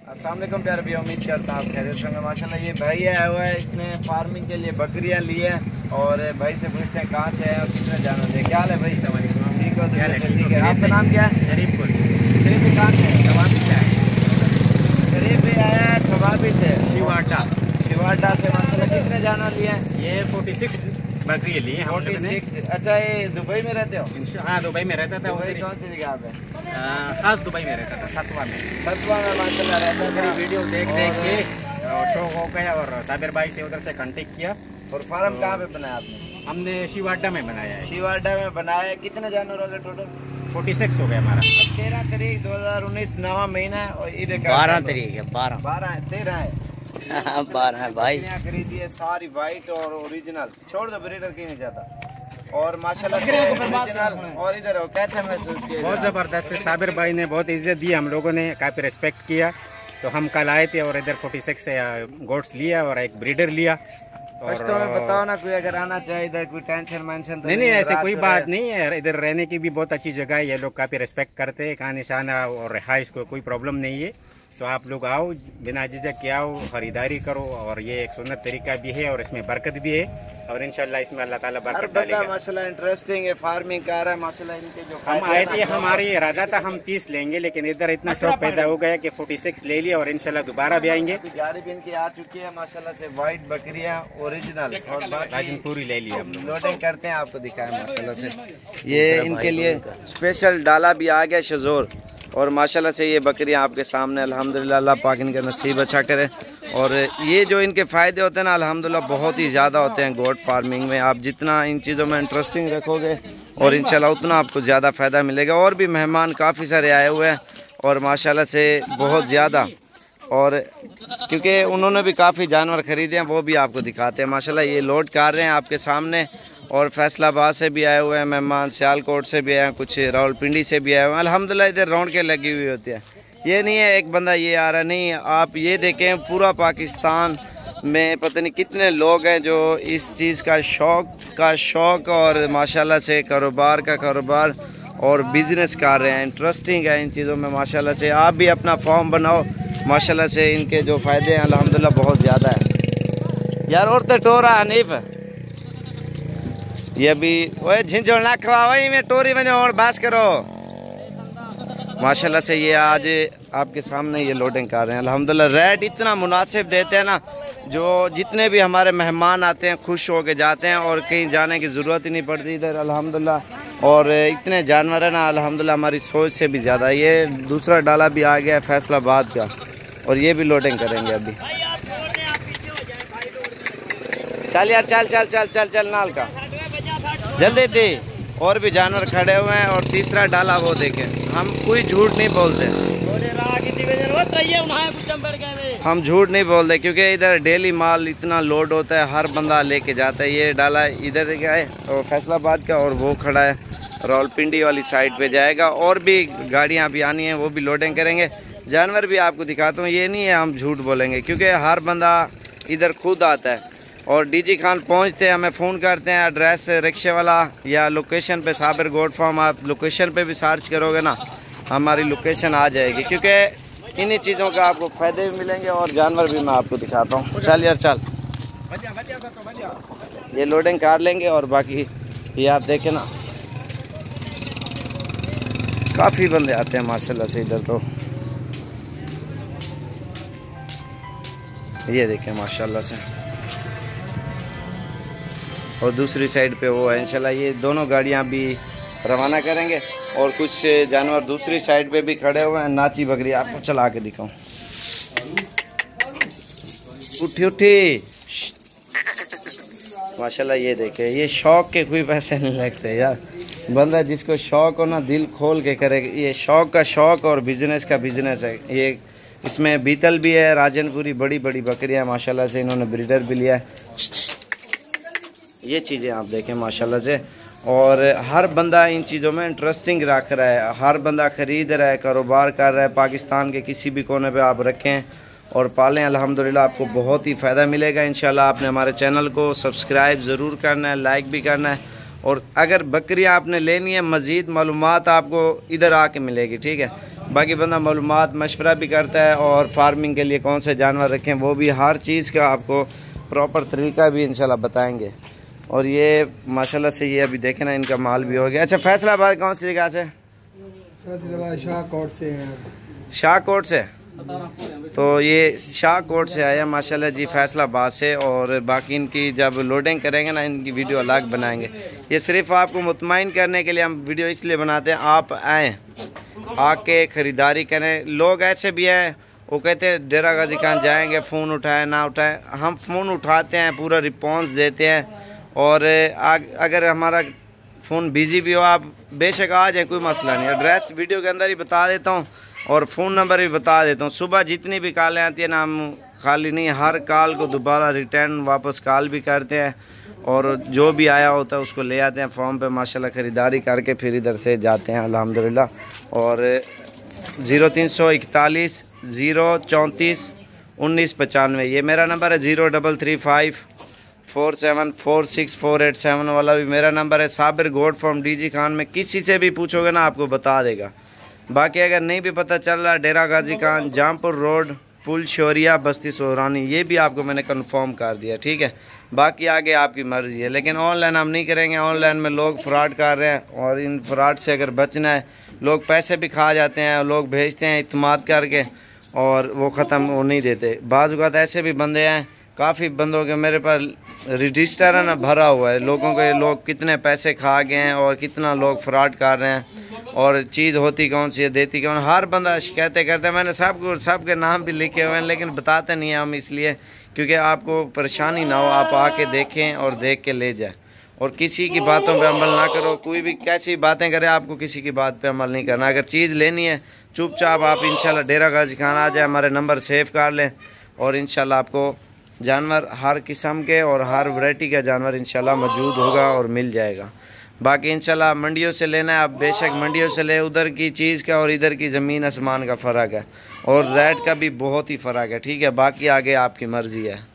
अस्सलाम वालेकुम प्यारे भैया, उम्मीद करता हूँ आप खैरियत से होंगे। माशाल्लाह ये भाई आया हुआ है, इसने फार्मिंग के लिए बकरियाँ ली है और भाई से पूछते हैं कहाँ से है और कितने जानवर है। क्या हाल है भाई? ठीक हो? ठीक है। आपका नाम क्या है? शरीफपुर। शरीफ कहाँ से है? सवाबी से आए। शरीफ भी आया है सवाबी से, शिवाटा से। माशाल्लाह कितने जानवर लिए हैं? ये 46 बकरी लिए हैं 46। अच्छा, ये दुबई में रहते हो? हाँ, दुबई में रहता था। दुबई कौन सी जगह पे? खास दुबई में रहता था, सतवा में। सतवा में माशाल्लाह रहता था। वीडियो देख के शौक हो गया और साबिर भाई से उधर से कांटेक्ट किया। और फार्म कहाँ पे बनाया आपने? हमने शिवाटा में बनाया है। शिवाटा में बनाया है। कितने जानवर हो गए टोटल? 46 हो गया हमारा। 13 तारीख 2019 नवा महीना है और ईद का 12 तारीख है। 13 है 12 है भाई। खरीदी है सारी वाइट और ओरिजिनल। छोड़ दो, ब्रीडर की नहीं जाता। और माशाल्लाह से ओरिजिनल। और इधर हो, कैसा महसूस किया? बहुत ज़बरदस्त है। साबिर भाई ने बहुत इज्जत दी, हम लोगों ने काफ़ी रिस्पेक्ट किया। तो हम कल आए थे और इधर 46 से गोट्स लिया और एक ब्रीडर लिया। और तो हमें बताओ ना, कोई अगर आना चाहे इधर, कोई टेंशन मेंशन तो नहीं, ऐसे कोई बात नहीं है। इधर रहने की भी बहुत अच्छी जगह है। ये लोग काफ़ी रिस्पेक्ट करते हैं, कहाँ निशाना और रिहाइश को कोई प्रॉब्लम नहीं है। तो आप लोग आओ, बिना झिझक के आओ, खरीदारी करो। और ये एक सुन्नत तरीका भी है और इसमें बरकत भी है और इंशाल्लाह इसमें अल्लाह ताला बरकत डालेगा। माशाल्लाह इंटरेस्टिंग है, फार्मिंग कर रहा है माशाल्लाह। इनके जो हम आए थे, हमारी इरादा था हम 30 लेंगे, लेकिन इधर इतना शौक पैदा हो गया कि 46 ले लिया और इंशाल्लाह दोबारा भी आएंगे। गाड़ी भी इनकी आ चुकी है माशाल्लाह से, वाइट बकरियां ओरिजिनल और राजनपुरी ले लिया हम लोग। लोडिंग करते हैं, आपको दिखाएं माशाल्लाह से। ये इनके लिए स्पेशल डाला भी आ गया शजोर और माशाल्लाह से ये बकरियां आपके सामने। अल्हम्दुलिल्लाह, अल्लाह पाक इनका नसीब अच्छा करे। और ये जो इनके फ़ायदे होते हैं ना, अल्हम्दुलिल्लाह बहुत ही ज़्यादा होते हैं गोट फार्मिंग में। आप जितना इन चीज़ों में इंटरेस्टिंग रखोगे और इंशाल्लाह उतना आपको ज़्यादा फ़ायदा मिलेगा। और भी मेहमान काफ़ी सारे आए हुए हैं और माशाल्लाह से बहुत ज़्यादा। और क्योंकि उन्होंने भी काफ़ी जानवर ख़रीदे हैं, वो भी आपको दिखाते हैं। माशाल्लाह ये लोड कर रहे हैं आपके सामने। और फैसलाबाद से भी आए हुए हैं मेहमान, सियालकोट से भी आए हैं, कुछ रावलपिंडी से भी आए हुए हैं। अल्हम्दुलिल्लाह इधर रौनकें लगी हुई होती है। ये नहीं है एक बंदा ये आ रहा, नहीं। आप ये देखें, पूरा पाकिस्तान में पता नहीं कितने लोग हैं जो इस चीज़ का शौक़ और माशाल्लाह से कारोबार और बिज़नेस कर रहे हैं। इंटरेस्टिंग है इन चीज़ों में माशाल्लाह से। आप भी अपना फॉर्म बनाओ माशाल्लाह से। इनके जो फ़ायदे हैं अल्हम्दुलिल्लाह बहुत ज़्यादा है यार। और तो टोरा हनीफ ये भी वही झिंझोड़ ना खवा, वही में टोरी बने और बास करो माशाल्लाह से। ये आज आपके सामने ये लोडिंग कर रहे हैं अल्हम्दुलिल्लाह। रेट इतना मुनासिब देते हैं ना, जो जितने भी हमारे मेहमान आते हैं खुश हो के जाते हैं और कहीं जाने की ज़रूरत ही नहीं पड़ती इधर अल्हम्दुलिल्लाह। और इतने जानवर हैं ना अल्हम्दुलिल्लाह, हमारी सोच से भी ज़्यादा। ये दूसरा डाला भी आ गया है फैसलाबाद का और ये भी लोडिंग करेंगे अभी। चल यार, चल नाल का जल्दी थी। और भी जानवर खड़े हुए हैं और तीसरा डाला वो देखें। हम कोई झूठ नहीं बोलते, हम झूठ नहीं बोलते क्योंकि इधर डेली माल इतना लोड होता है, हर बंदा लेके जाता है। ये डाला इधर का है और फैसलाबाद का, और वो खड़ा है रावलपिंडी वाली साइड पे जाएगा। और भी गाड़ियाँ भी आनी हैं, वो भी लोडिंग करेंगे। जानवर भी आपको दिखाता हूँ, ये नहीं है हम झूठ बोलेंगे क्योंकि हर बंदा इधर खुद आता है। और डीजी खान पहुंचते हैं, हमें फ़ोन करते हैं, एड्रेस रिक्शे वाला या लोकेशन पे साबिर गोट फार्म, आप लोकेशन पे भी सर्च करोगे ना हमारी लोकेशन आ जाएगी। क्योंकि इन्हीं चीज़ों का आपको फ़ायदे भी मिलेंगे और जानवर भी मैं आपको दिखाता हूँ। चल यार चल, ये लोडिंग कर लेंगे और बाकी ये आप देखें ना, काफ़ी बंदे आते हैं माशाल्लाह से इधर। तो ये देखें माशाल्लाह से। और दूसरी साइड पे वो है इंशाल्लाह। ये दोनों गाड़ियां भी रवाना करेंगे और कुछ जानवर दूसरी साइड पे भी खड़े हुए हैं। नाची बकरी आपको चला के दिखाऊं। उठी माशाल्लाह। ये देखे, ये शौक के कोई पैसे नहीं लगते यार। बंदा जिसको शौक हो ना, दिल खोल के करे। ये शौक का शौक और बिजनेस का बिजनेस है। ये इसमें बीतल भी है, राजनपुरी बड़ी बड़ी बकरियां माशाल्लाह से। इन्होंने ब्रीडर भी लिया है। ये चीज़ें आप देखें माशाल्लाह से। और हर बंदा इन चीज़ों में इंटरेस्टिंग रख रहा है, हर बंदा ख़रीद रहा है, कारोबार कर रहा है। पाकिस्तान के किसी भी कोने पे आप रखें और पालें, अल्हम्दुलिल्लाह आपको बहुत ही फ़ायदा मिलेगा इंशाल्लाह। आपने हमारे चैनल को सब्सक्राइब ज़रूर करना है, लाइक भी करना है। और अगर बकरियां आपने लेनी है, मज़ीद मालूमात आपको इधर आके मिलेगी, ठीक है। बाकी बंदा मालूमात मशवरा भी करता है और फार्मिंग के लिए कौन से जानवर रखें वो भी हर चीज़ का आपको प्रॉपर तरीका भी इंशाल्लाह बताएंगे। और ये माशाल्लाह से ये अभी देखें ना इनका माल भी हो गया। अच्छा फैसलाबाद कौन सी जगह से? फैसलाबाद शाहकोट से हैं। शाहकोट से, तो ये शाहकोट से आया माशाल्लाह जी फैसलाबाद से। और बाकी इनकी जब लोडिंग करेंगे ना इनकी वीडियो अलग बनाएंगे। ये सिर्फ आपको मुतमईन करने के लिए हम वीडियो इसलिए बनाते हैं, आप आएँ आके ख़रीदारी करें। लोग ऐसे भी हैं वो कहते हैं डेरा गाजी खान जाएंगे फ़ोन उठाएं ना उठाएं, हम फ़ोन उठाते हैं, पूरा रिस्पॉन्स देते हैं। और अगर हमारा फ़ोन बिज़ी भी हो आप बेशक आ जाए, कोई मसला नहीं। एड्रेस वीडियो के अंदर ही बता देता हूँ और फ़ोन नंबर भी बता देता हूँ। सुबह जितनी भी कॉलें आती है ना हम खाली नहीं, हर कॉल को दोबारा रिटर्न वापस कॉल भी करते हैं और जो भी आया होता है उसको ले आते हैं फॉर्म पे माशाल्लाह ख़रीदारी करके फिर इधर से जाते हैं अल्हम्दुलिल्लाह। और 0341 034 1995 ये मेरा नंबर है। 0335 4746 वाला भी मेरा नंबर है। साबिर गोड फ्रॉम डीजी खान में किसी से भी पूछोगे ना आपको बता देगा। बाकी अगर नहीं भी पता चल रहा डेरा गाजी खान जामपुर रोड पुल शोरिया बस्ती सोहरानी ये भी आपको मैंने कंफर्म कर दिया, ठीक है। बाकी आगे आपकी मर्ज़ी है, लेकिन ऑनलाइन हम नहीं करेंगे। ऑनलाइन में लोग फ्रॉड कर रहे हैं और इन फ्रॉड से अगर बचना है, लोग पैसे भी खा जाते हैं, लोग भेजते हैं इत्मीनान करके और वो ख़त्म वो नहीं देते। बाज़ औक़ात ऐसे भी बंदे हैं, काफ़ी बंदों के मेरे पास रजिस्टर है ना भरा हुआ है लोगों के, लोग कितने पैसे खा गए हैं और कितना लोग फ्रॉड कर रहे हैं और चीज़ होती कौन सी है देती कौन। हर बंदा शिकायतें करता है, मैंने सबके नाम भी लिखे हुए हैं लेकिन बताते नहीं हैं हम इसलिए क्योंकि आपको परेशानी ना हो, आप आके देखें और देख के ले जाएं। और किसी की बातों पे अमल ना करो, कोई भी कैसी बातें करे आपको किसी की बात पे अमल नहीं करना। अगर चीज़ लेनी है चुपचाप आप इंशाल्लाह डेरा गाजी खान आ जाए, हमारे नंबर सेव कर लें और इंशाल्लाह आपको जानवर हर किस्म के और हर वैरायटी का जानवर इंशाल्लाह मौजूद होगा और मिल जाएगा। बाकी इंशाल्लाह मंडियों से लेना है आप बेशक मंडियों से ले, उधर की चीज़ का और इधर की ज़मीन आसमान का फ़र्क है और रेट का भी बहुत ही फ़र्क है, ठीक है। बाकी आगे आपकी मर्ज़ी है।